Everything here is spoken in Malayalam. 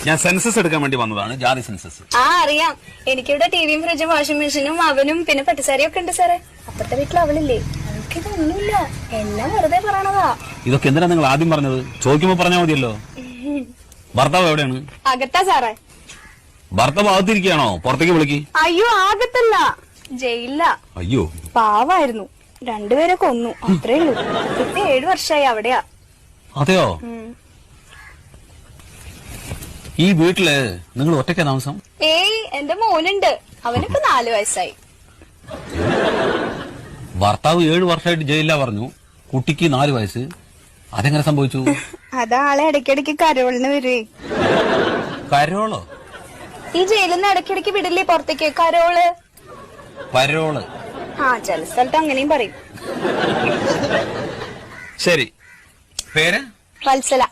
ഞാൻ സെൻസസ് എടുക്കാൻ വേണ്ടി വന്നതാണ്, ജാതി സെൻസസ്. അറിയാം. എനിക്കിവിടെ ടിവിയും ഫ്രിഡ്ജും വാഷിംഗ് മെഷീനും അവനും പിന്നെ പട്ടുസാരിയും ഒക്കെ ഉണ്ട് സാറേ. അപ്പത്തെ വീട്ടിൽ അവളില്ലേ, അവൾക്കിതൊന്നുമില്ല. എല്ലാം വെറുതെ പറയണതാ. ഇതൊക്കെ എന്തിനാ നിങ്ങൾ ആദ്യം പറഞ്ഞത്? ചോദിക്കുമ്പോ പറഞ്ഞാൽ മതിയല്ലോ. ഭർത്താവ് എവിടെയാണ്? അകത്താ സാറേ. ഭർത്താവ് അകത്തിരിക്കുകയാണോ? പുറത്തേക്ക് വിളിക്ക്. അയ്യോ, ആകത്തല്ല, ജയിലില്ല. അയ്യോ, പാവായിരുന്നു. രണ്ടുപേരെ കൊന്നു, അത്രേ ഉള്ളൂ. ഇപ്പൊ 7 വർഷമായി അവിടെയാ. അതെയോ? ഈ വീട്ടില് നിങ്ങൾ ഒറ്റയ്ക്കാ താമസം? ഏയ്, എന്റെ മോനുണ്ട്. അവനിപ്പോ 4 വയസ്സായി. ഭർത്താവ് 7 വർഷമായിട്ട് ജയിലിലാ പറഞ്ഞു, കുട്ടിക്ക് 4 വയസ്സ്. അതെങ്ങനെ സംഭവിച്ചു? അതാളെ ഇടയ്ക്കിടയ്ക്ക് കരോളിന് വരുവേ. കരോളോ? ഈ ജയിലിൽ നിന്ന് ഇടയ്ക്കിടയ്ക്ക് വിടില്ലേ പുറത്തേക്ക്, കരോള്. പരോള്? ചില സ്ഥലത്ത് അങ്ങനെയും പറയും. ശരി, പേര്? വത്സല.